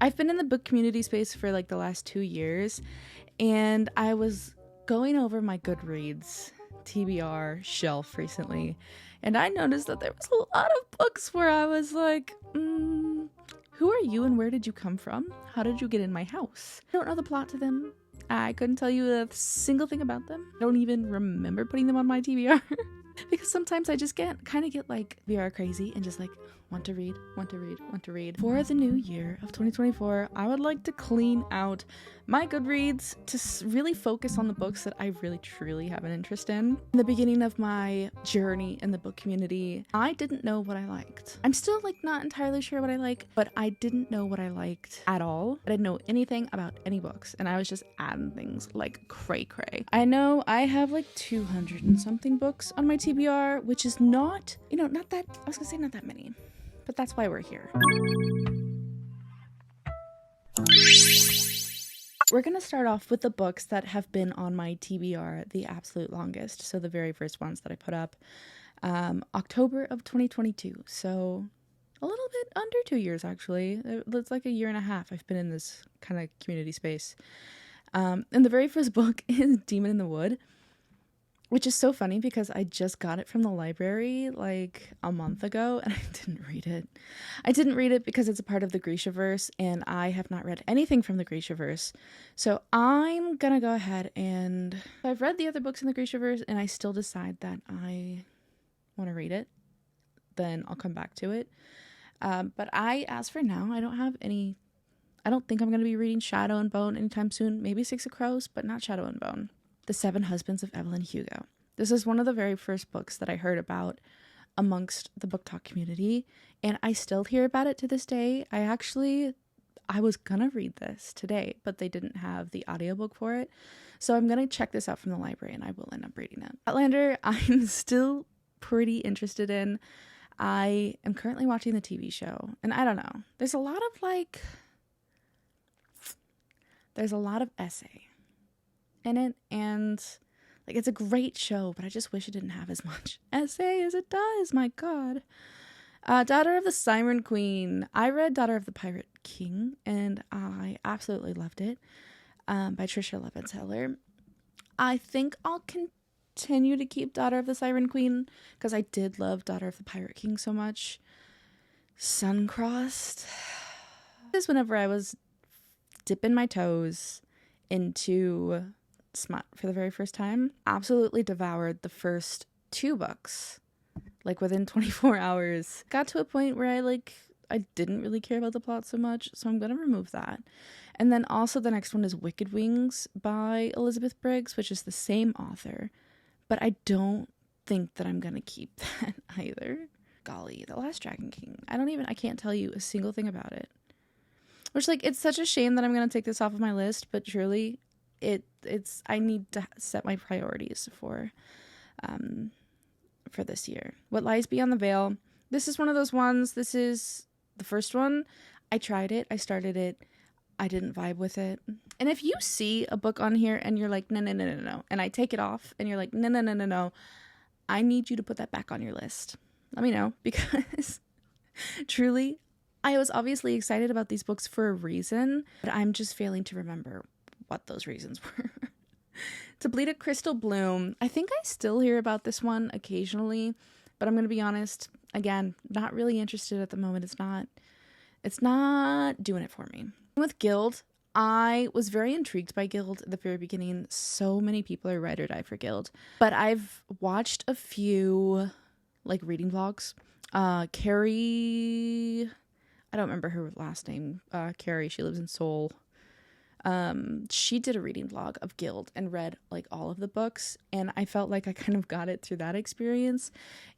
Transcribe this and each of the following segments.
I've been in the book community space for like the last 2 years, and I was going over my Goodreads TBR shelf recently, and I noticed that there was a lot of books where I was like, who are you and where did you come from? How did you get in my house? I don't know the plot to them. I couldn't tell you a single thing about them. I don't even remember putting them on my TBR. Because sometimes I just get like VR crazy and just like want to read. For the new year of 2024, I would like to clean out my Goodreads to really focus on the books that I really truly have an interest in. In the beginning of my journey in the book community, I didn't know what I liked. I'm still like not entirely sure what I like, but I didn't know what I liked at all. I didn't know anything about any books, and I was just adding things like cray. I know I have like 200 and something books on my TBR, which is not that many, but that's why we're here. We're going to start off with the books that have been on my TBR the absolute longest. So the very first ones that I put up, October of 2022. So a little bit under 2 years, actually. It's like a year and a half I've been in this kind of community space. And the very first book is Demon in the Wood, which is so funny because I just got it from the library like a month ago and I didn't read it. I didn't read it because it's a part of the Grishaverse and I have not read anything from the Grishaverse. So I'm gonna go ahead and I've read the other books in the Grishaverse and I still decide that I want to read it. Then I'll come back to it. But as for now, I don't think I'm going to be reading Shadow and Bone anytime soon. Maybe Six of Crows, but not Shadow and Bone. The Seven Husbands of Evelyn Hugo. This is one of the very first books that I heard about amongst the book talk community, and I still hear about it to this day. I was gonna read this today, but they didn't have the audiobook for it, so I'm gonna check this out from the library, and I will end up reading it. Outlander, I'm still pretty interested in. I am currently watching the TV show, and I don't know. There's a lot of essay in it, and like it's a great show, but I just wish it didn't have as much essay as it does. My god. Daughter of the Siren Queen. I read Daughter of the Pirate King and I absolutely loved it, by Trisha Levenseller. I think I'll continue to keep Daughter of the Siren Queen because I did love Daughter of the Pirate King so much. Suncrossed. This is whenever I was dipping my toes into smut for the very first time. Absolutely devoured the first 2 books like within 24 hours. Got to a point where I didn't really care about the plot so much, so I'm gonna remove that. And then also the next one is Wicked Wings by Elizabeth Briggs, which is the same author, but I don't think that I'm gonna keep that either. Golly, The Last Dragon King. I can't tell you a single thing about it. Which, like, it's such a shame that I'm going to take this off of my list, but truly, I need to set my priorities for this year. What Lies Beyond the Veil. This is one of those ones. This is the first one. I tried it. I started it. I didn't vibe with it. And if you see a book on here and you're like, no, and I take it off and you're like, no, I need you to put that back on your list. Let me know, because truly, I was obviously excited about these books for a reason, but I'm just failing to remember what those reasons were. To Bleed a Crystal Bloom. I think I still hear about this one occasionally, but I'm going to be honest, again, not really interested at the moment. It's not doing it for me. With Guild, I was very intrigued by Guild at the very beginning. So many people are ride or die for Guild, but I've watched a few like reading vlogs. Carrie, I don't remember her last name. Carrie, she lives in Seoul. She did a reading vlog of Guild and read like all of the books, and I felt like I kind of got it through that experience,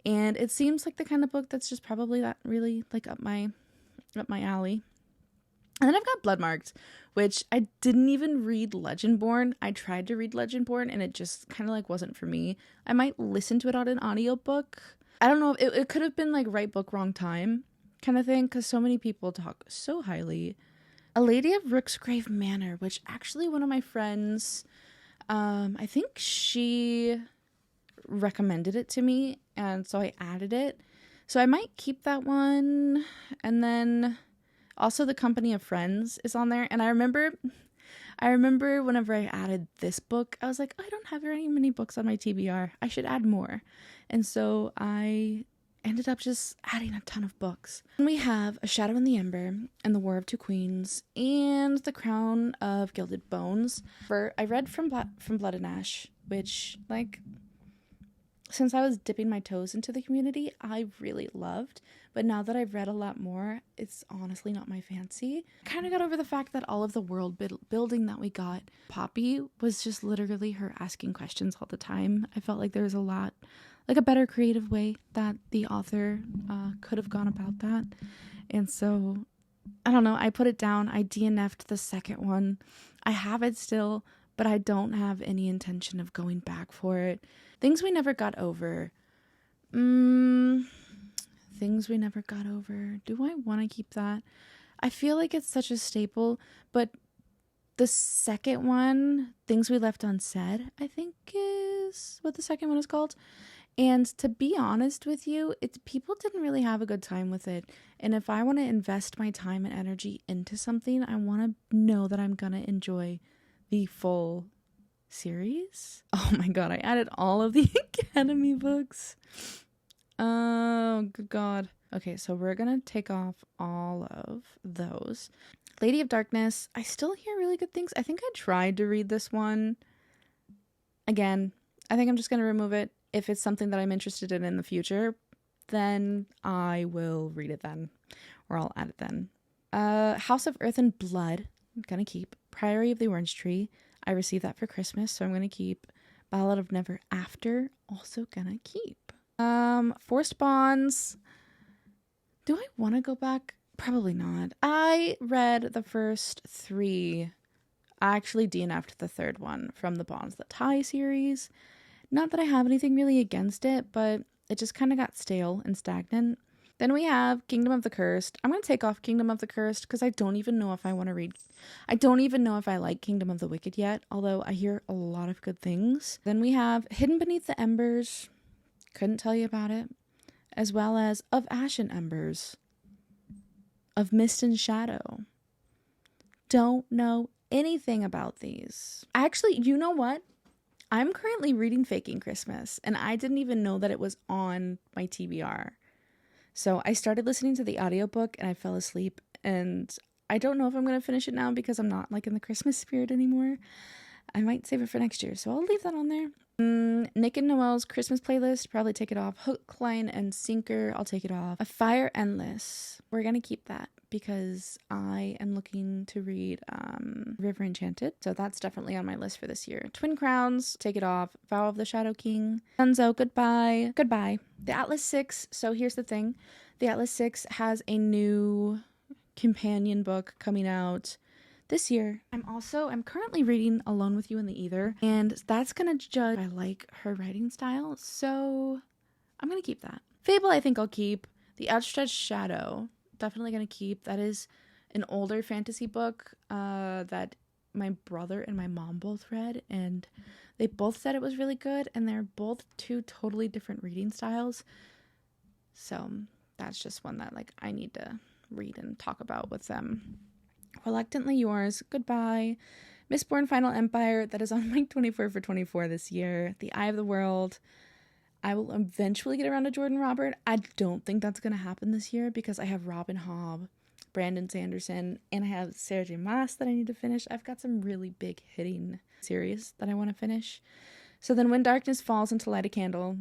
and it seems like the kind of book that's just probably that really like up my alley. And then I've got Bloodmarked, which I didn't even read Legendborn. I tried to read Legendborn and it just kind of like wasn't for me. I might listen to it on an audiobook. I don't know, it could have been like right book, wrong time kind of thing, because so many people talk so highly. A Lady of Rooksgrave Manor, which actually one of my friends, I think she recommended it to me, and so I added it. So I might keep that one. And then Also, The Company of Friends is on there. And I remember whenever I added this book, I was like, I don't have very many books on my TBR. I should add more. And so I ended up just adding a ton of books. And we have A Shadow in the Ember and The War of Two Queens and The Crown of Gilded Bones. I read From Blood and Ash, which, like, since I was dipping my toes into the community, I really loved. But now that I've read a lot more, it's honestly not my fancy. I kind of got over the fact that all of the world building that we got, Poppy was just literally her asking questions all the time. I felt like there was a lot, like a better creative way that the author could have gone about that. And so, I don't know, I put it down. I DNF'd the second one. I have it still, but I don't have any intention of going back for it. Things We Never Got Over. Things We Never Got Over. Do I want to keep that? I feel like it's such a staple, but the second one, Things We Left Unsaid, I think is what the second one is called. And to be honest with you, people didn't really have a good time with it. And if I want to invest my time and energy into something, I want to know that I'm going to enjoy the full series. Oh my god, I added all of the Academy books. Oh, good god. Okay, so we're gonna take off all of those. Lady of Darkness, I still hear really good things. I think I tried to read this one. Again, I think I'm just gonna remove it. If it's something that I'm interested in the future, then I will read it then. Or I'll add it then. House of Earth and Blood, I'm gonna keep. Priory of the Orange Tree, I received that for Christmas, so I'm gonna keep. Ballad of Never After, also gonna keep. Forced Bonds, do I want to go back? Probably not. I read the first 3. I actually DNF'd the third one from the Bonds That Tie series. Not that I have anything really against it, but it just kind of got stale and stagnant. Then we have Kingdom of the Cursed. I'm going to take off Kingdom of the Cursed because I don't even know if I want to read. I don't even know if I like Kingdom of the Wicked yet, although I hear a lot of good things. Then we have Hidden Beneath the Embers. Couldn't tell you about it. As well as Of Ash and Embers. Of Mist and Shadow. Don't know anything about these. Actually, you know what? I'm currently reading Faking Christmas, and I didn't even know that it was on my TBR. So I started listening to the audiobook and I fell asleep, and I don't know if I'm going to finish it now because I'm not like in the Christmas spirit anymore. I might save it for next year, so I'll leave that on there. Nick and Noel's Christmas playlist, probably take it off. Hook, Line, and Sinker, I'll take it off. A Fire Endless, we're going to keep that because I am looking to read River Enchanted, so that's definitely on my list for this year. Twin Crowns, take it off. Vow of the Shadow King. Dunzo, goodbye. Goodbye. The Atlas 6, so here's the thing. The Atlas 6 has a new companion book coming out this year. I'm currently reading Alone with You in the Ether, and that's gonna judge if I like her writing style, so I'm gonna keep that. Fable, I think I'll keep. The Outstretched Shadow, definitely gonna keep. That is an older fantasy book that my brother and my mom both read, and they both said it was really good, and they're both 2 totally different reading styles, so that's just one that like I need to read and talk about with them. Reluctantly Yours, goodbye. Mistborn Final Empire, that is on my 24 for 24 this year. The Eye of the World, I will eventually get around to Jordan Robert. I don't think that's going to happen this year because I have Robin Hobb, Brandon Sanderson, and I have Sarah J. Maas that I need to finish. I've got some really big hitting series that I want to finish. So then When Darkness Falls and To Light a Candle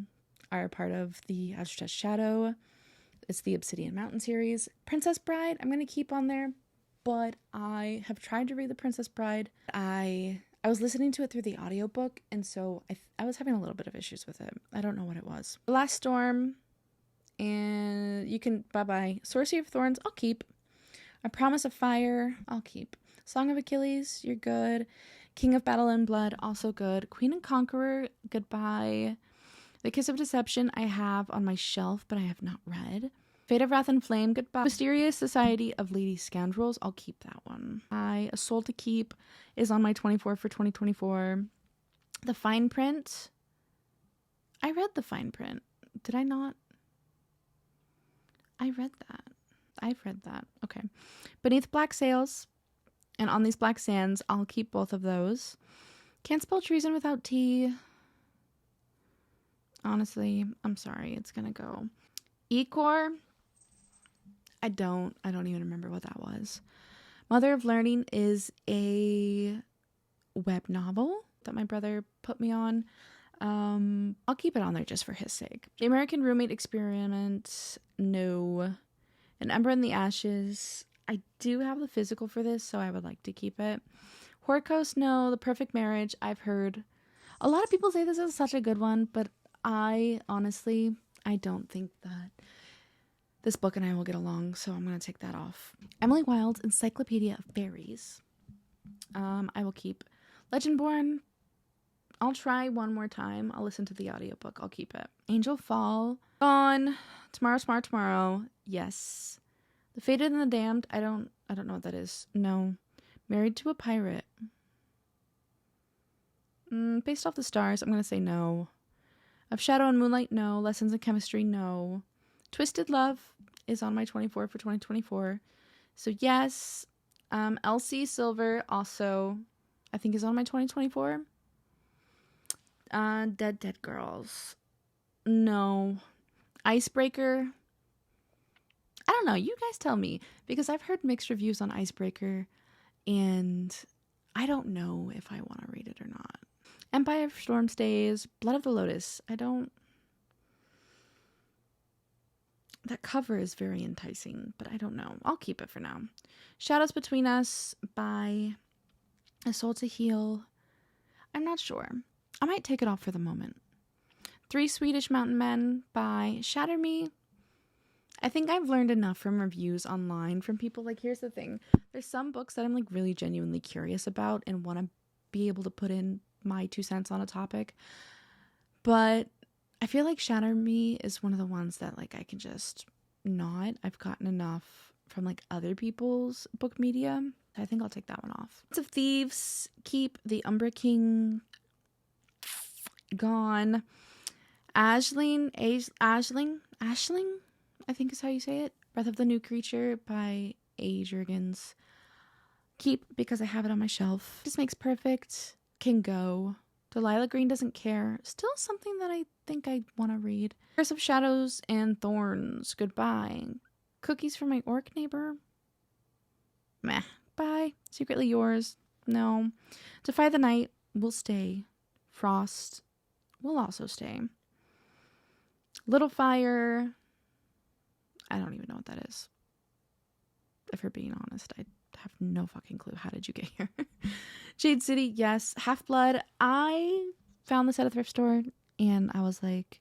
are part of the Outstretched Shadow. It's the Obsidian Mountain series. Princess Bride, I'm going to keep on there. But I have tried to read The Princess Bride. I was listening to it through the audiobook, and so I was having a little bit of issues with it. I don't know what it was. The Last Storm, and you can, bye-bye. Sorcery of Thorns, I'll keep. A Promise of Fire, I'll keep. Song of Achilles, you're good. King of Battle and Blood, also good. Queen and Conqueror, goodbye. The Kiss of Deception, I have on my shelf, but I have not read. Fate of Wrath and Flame, goodbye. Mysterious Society of Lady Scoundrels, I'll keep that one. A Soul to Keep is on my 24 for 2024. The Fine Print, I read The Fine Print. Did I not? I read that. I've read that. Okay. Beneath Black Sails and On These Black Sands. I'll keep both of those. Can't spell treason without T. Honestly, I'm sorry. It's going to go. Ecor. I don't even remember what that was. Mother of Learning is a web novel that my brother put me on. I'll keep it on there just for his sake. The American Roommate Experiment, no. An Ember in the Ashes. I do have the physical for this, so I would like to keep it. Horiko's, no. The Perfect Marriage, I've heard. A lot of people say this is such a good one, but I honestly don't think that this book and I will get along, so I'm going to take that off. Emily Wilde's Encyclopedia of Fairies. I will keep. Legendborn, I'll try one more time. I'll listen to the audiobook. I'll keep it. Angel Fall, gone. Tomorrow. Yes. The Fated and the Damned, I don't know what that is. No. Married to a Pirate. Based Off the Stars, I'm going to say no. Of Shadow and Moonlight, no. Lessons in Chemistry, no. Twisted Love is on my 24 for 2024. So yes. Elsie Silver also, I think, is on my 2024. Dead Girls. No. Icebreaker. I don't know. You guys tell me. Because I've heard mixed reviews on Icebreaker. And I don't know if I want to read it or not. Empire of Storm Stays. Blood of the Lotus. That cover is very enticing. But I don't know. I'll keep it for now. Shadows Between Us by A Soul to Heal. I'm not sure. I might take it off for the moment. 3 Swedish Mountain Men by Shatter Me. I think I've learned enough from reviews online from people. Like, here's the thing. There's some books that I'm like really genuinely curious about and want to be able to put in my 2 cents on a topic. But I feel like Shatter Me is one of the ones that like I can just not. I've gotten enough from like other people's book media. I think I'll take that one off. Lots of Thieves. Keep. The Umbra King. Gone. Ashling, I think is how you say it. Breath of the New Creature by A. Jurgens. Keep, because I have it on my shelf. Just Makes Perfect. Can go. Delilah Green Doesn't Care. Still something that I think I want to read. Curse of Shadows and Thorns. Goodbye. Cookies for My Orc Neighbor. Meh. Bye. Secretly Yours. No. Defy the Night will stay. Frost will also stay. Little Fire. I don't even know what that is. If we're being honest, I have no fucking clue. How did you get here? Jade City, yes. Half-Blood. I found this at a thrift store and I was like,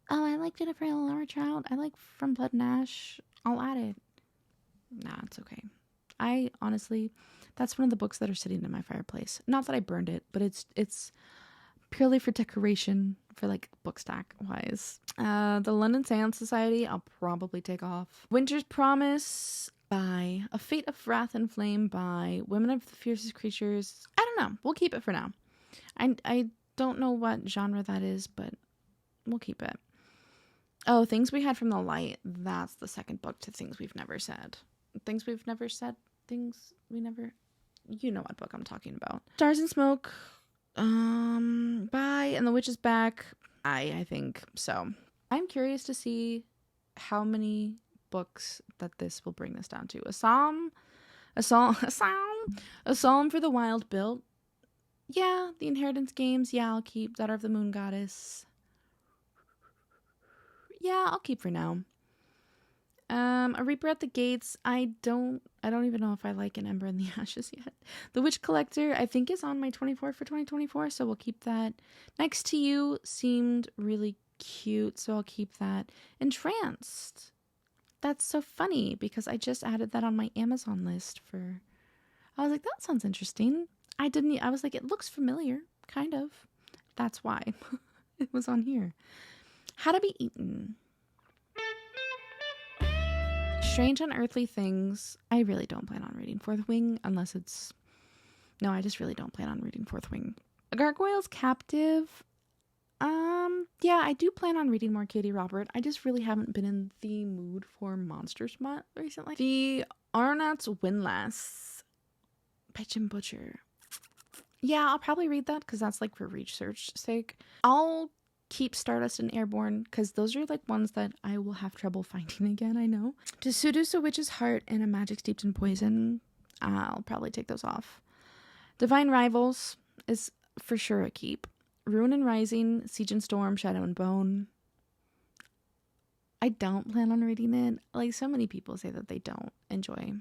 oh, I like Jennifer Laura Child. I like From Blood and Ash. I'll add it. Nah, it's okay. I honestly, that's one of the books that are sitting in my fireplace. Not that I burned it, but it's purely for decoration, for like book stack wise. The London Science Society, I'll probably take off. Winter's Promise by A Fate of Wrath and Flame by Women of the Fiercest Creatures. I don't know. We'll keep it for now. I don't know what genre that is, but we'll keep it. Oh, Things We Had from the Light. That's the second book to Things We've Never Said. Things We've Never Said. Things We Never... You know what book I'm talking about. Stars and Smoke. Bye. And The Witch is Back. I think so. I'm curious to see how many books that this will bring this down to. A Psalm for the Wild Built. Yeah. The Inheritance Games. Yeah, I'll keep. Daughter of the Moon Goddess. Yeah, I'll keep for now. A Reaper at the Gates. I don't even know if I like An Ember in the Ashes yet. The Witch Collector, I think, is on my 24 for 2024, so we'll keep that. Next to You seemed really cute, so I'll keep that. Entranced. That's so funny because I just added that on my Amazon list for... I was like, that sounds interesting. I was like, it looks familiar, kind of. That's why it was on here. How to Be Eaten. Strange Unearthly Things. I really don't plan on reading Fourth Wing unless it's... No, I just really don't plan on reading Fourth Wing. A Gargoyle's Captive. Yeah, I do plan on reading more Katie Robert. I just really haven't been in the mood for Monster Smut recently. The Arnott's Windlass by Jim Butcher. Yeah, I'll probably read that because that's like for research sake. I'll keep Stardust and Airborne because those are like ones that I will have trouble finding again, I know. To seduce a witch's heart and a magic steeped in poison, I'll probably take those off. Divine Rivals is for sure a keep. Ruin and Rising, Siege and Storm, Shadow and Bone. I don't plan on reading it. Like, so many people say that they don't enjoy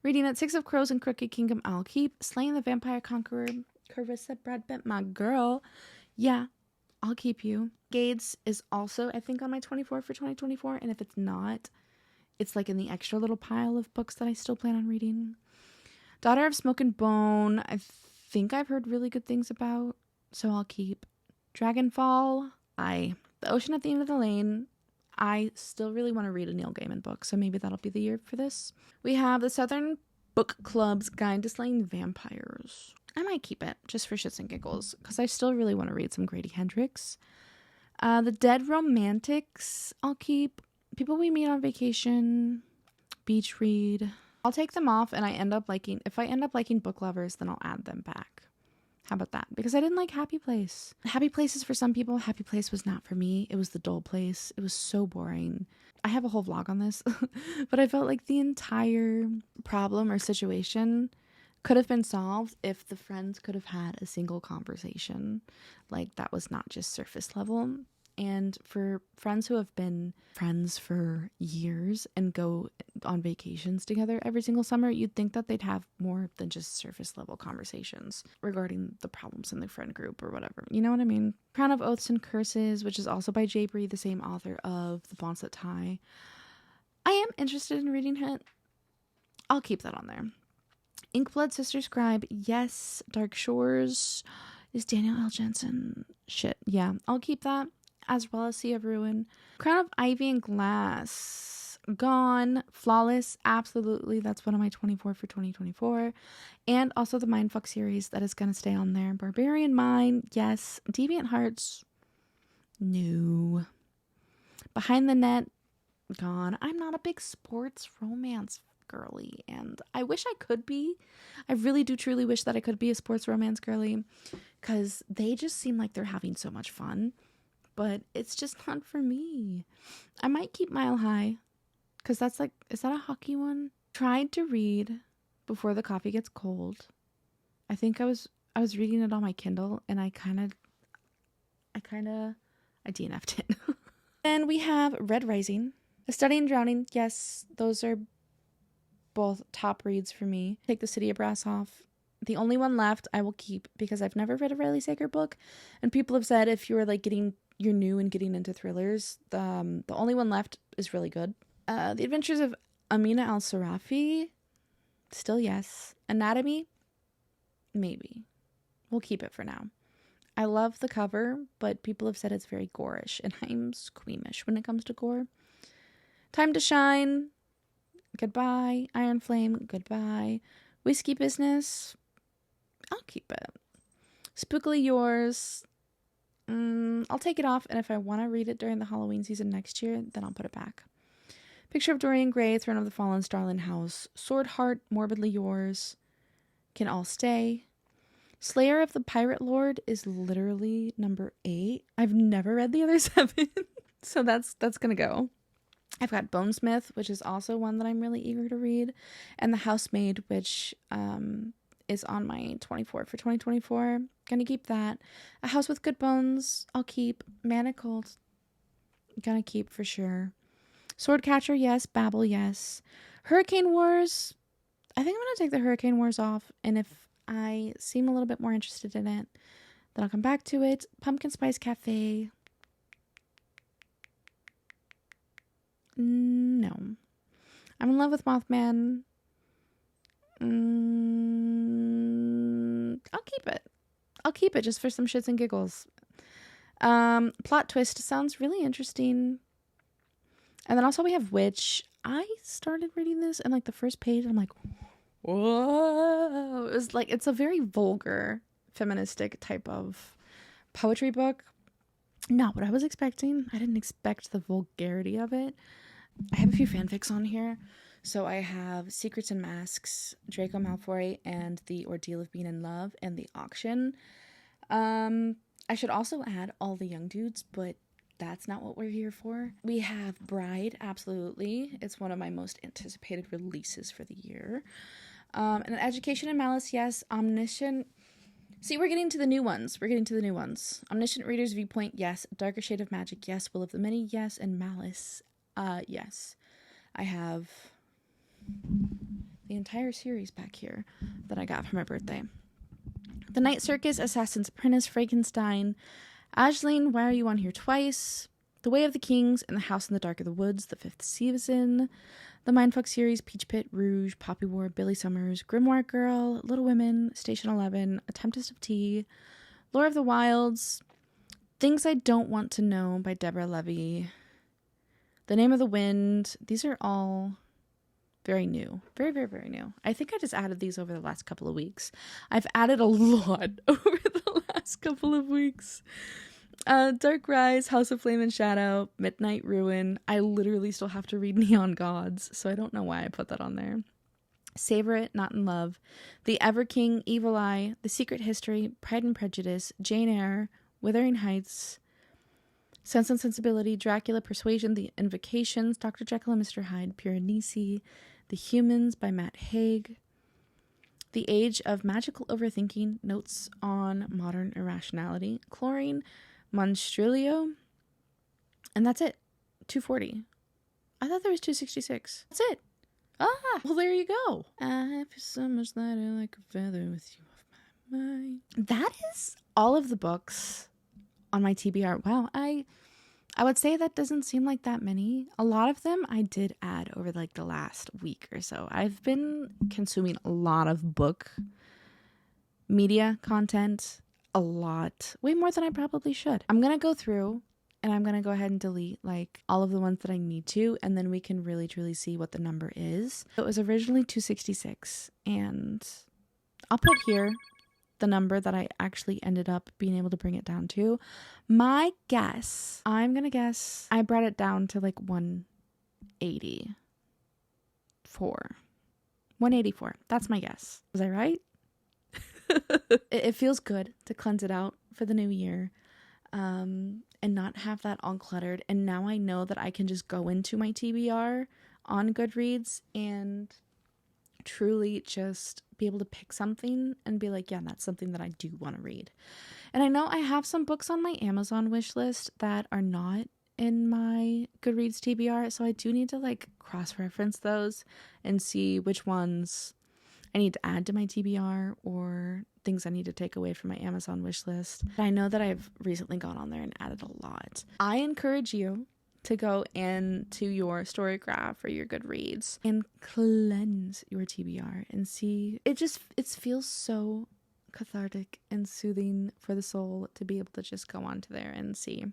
reading it. Six of Crows and Crooked Kingdom, I'll keep. Slaying the Vampire Conqueror, Carissa Broadbent, my girl. Yeah, I'll keep you. Gades is also, I think, on my 24 for 2024. And if it's not, it's like in the extra little pile of books that I still plan on reading. Daughter of Smoke and Bone, I think I've heard really good things about, so I'll keep. Dragonfall, The Ocean at the End of the Lane. I still really want to read a Neil Gaiman book, so maybe that'll be the year for this. We have the Southern Book Club's Guide to Slaying Vampires. I might keep it, just for shits and giggles, because I still really want to read some Grady Hendrix. The Dead Romantics, I'll keep. People We Meet on Vacation, Beach Read. I'll take them off, and if I end up liking Book Lovers, then I'll add them back. How about that? Because I didn't like Happy Place. Happy Place is for some people. Happy Place was not for me. It was the dull place. It was so boring. I have a whole vlog on this, but I felt like the entire problem or situation could have been solved if the friends could have had a single conversation. Like, that was not just surface level. And for friends who have been friends for years and go on vacations together every single summer, you'd think that they'd have more than just surface level conversations regarding the problems in the friend group or whatever. You know what I mean? Crown of Oaths and Curses, which is also by Jay Bree, the same author of The Bonds That Tie. I am interested in reading it. I'll keep that on there. Inkblood Sister Scribe, yes. Dark Shores is Daniel L. Jensen. Shit, yeah, I'll keep that. As well as Sea of Ruin. Crown of Ivy and Glass, gone. Flawless, absolutely. That's one of my 24 for 2024. And also the Mindfuck series that is going to stay on there. Barbarian Mind, yes. Deviant Hearts, no. Behind the Net, gone. I'm not a big sports romance girly, and I wish I could be. I really do truly wish that I could be a sports romance girly, because they just seem like they're having so much fun. But it's just not for me. I might keep Mile High, because that's like, is that a hockey one? Tried to read Before the Coffee Gets Cold. I think I was reading it on my Kindle, and I DNF'd it. Then we have Red Rising, A Study in Drowning. Yes, those are both top reads for me. Take the City of Brass off. The only one left I will keep, because I've never read a Riley Sager book, and people have said if you're new and getting into thrillers, the only one left is really good. The Adventures of Amina al-Sarafi, still yes. Anatomy, maybe. We'll keep it for now. I love the cover, but people have said it's very gorish, and I'm squeamish when it comes to gore. Time to Shine, goodbye. Iron Flame, goodbye. Whiskey Business, I'll keep it. Spookily Yours, I'll take it off, and if I want to read it during the Halloween season next year, then I'll put it back. Picture of Dorian Gray, Throne of the Fallen, Starland House, Sword Heart, Morbidly Yours, can all stay. Slayer of the Pirate Lord is literally number 8. I've never read the other 7, so that's gonna go. I've got Bonesmith, which is also one that I'm really eager to read, and The Housemaid, which is on my 24 for 2024. Gonna keep that. A House with Good Bones, I'll keep. Manacled, gonna keep for sure. Swordcatcher, yes. Babel, yes. Hurricane Wars, I think I'm gonna take the Hurricane Wars off, and if I seem a little bit more interested in it, then I'll come back to it. Pumpkin Spice Cafe, no. I'm in Love with Mothman. I'll keep it just for some shits and giggles. Plot Twist sounds really interesting. And then also we have Witch. I started reading this, and like the first page, I'm like, whoa. It was like, it's a very vulgar, feministic type of poetry book. not what I was expecting. I didn't expect the vulgarity of it. I have a few fanfics on here. So I have Secrets and Masks, Draco Malfoy, and The Ordeal of Being in Love, and The Auction. I should also add all the young dudes, but that's not what we're here for. We have Bride, absolutely. It's one of my most anticipated releases for the year. And Education and Malice, yes. Omniscient. See, we're getting to the new ones. Omniscient Reader's Viewpoint, yes. Darker Shade of Magic, yes. Will of the Many, yes. And Malice, yes. I have the entire series back here that I got for my birthday. The Night Circus, Assassin's Apprentice, Frankenstein, Aisling, Why Are You On Here Twice, The Way of the Kings, and The House in the Dark of the Woods, the 5th season, the Mindfuck series, Peach Pit, Rouge, Poppy War, Billy Summers, Grimoire Girl, Little Women, Station 11, A Tempest of Tea, Lore of the Wilds, Things I Don't Want to Know by Deborah Levy, The Name of the Wind. These are all very new. Very, very, very new. I think I just added these over the last couple of weeks. I've added a lot over the last couple of weeks. Dark Rise, House of Flame and Shadow, Midnight Ruin. I literally still have to read Neon Gods, so I don't know why I put that on there. Savor It, Not in Love, The Ever King, Evil Eye, The Secret History, Pride and Prejudice, Jane Eyre, Wuthering Heights, Sense and Sensibility, Dracula, Persuasion, The Invocations, Dr. Jekyll and Mr. Hyde, Piranesi, The Humans by Matt Haig, The Age of Magical Overthinking, Notes on Modern Irrationality, Chlorine, Monstrilio, and that's it. 240. I thought there was 266. That's it. Well, there you go. I feel so much lighter like a feather with you off my mind. That is all of the books on my TBR. Wow, I would say that doesn't seem like that many. A lot of them I did add over like the last week or so. I've been consuming a lot of book media content, a lot, way more than I probably should. I'm going to go through and I'm going to go ahead and delete like all of the ones that I need to, and then we can really truly see what the number is. It was originally 266, and I'll put here the number that I actually ended up being able to bring it down to. My guess, I'm going to guess I brought it down to like 184. 184. That's my guess. Was I right? It feels good to cleanse it out for the new year, and not have that all cluttered. And now I know that I can just go into my TBR on Goodreads and truly just be able to pick something and be like, yeah, that's something that I do want to read. And I know I have some books on my Amazon wish list that are not in my Goodreads TBR, so I do need to like cross-reference those and see which ones I need to add to my TBR or things I need to take away from my Amazon wish list. I know that I've recently gone on there and added a lot. I encourage you to go into your Storygraph or your Goodreads and cleanse your TBR and see. It feels so cathartic and soothing for the soul to be able to just go onto there and see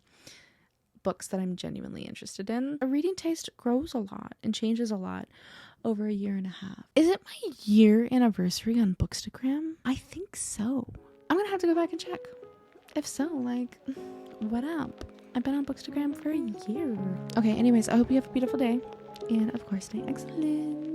books that I'm genuinely interested in. A reading taste grows a lot and changes a lot over a year and a half. Is it my year anniversary on Bookstagram? I think so. I'm gonna have to go back and check. If so, like, what up? I've been on Bookstagram for a year. Okay, anyways, I hope you have a beautiful day. And of course, stay excellent.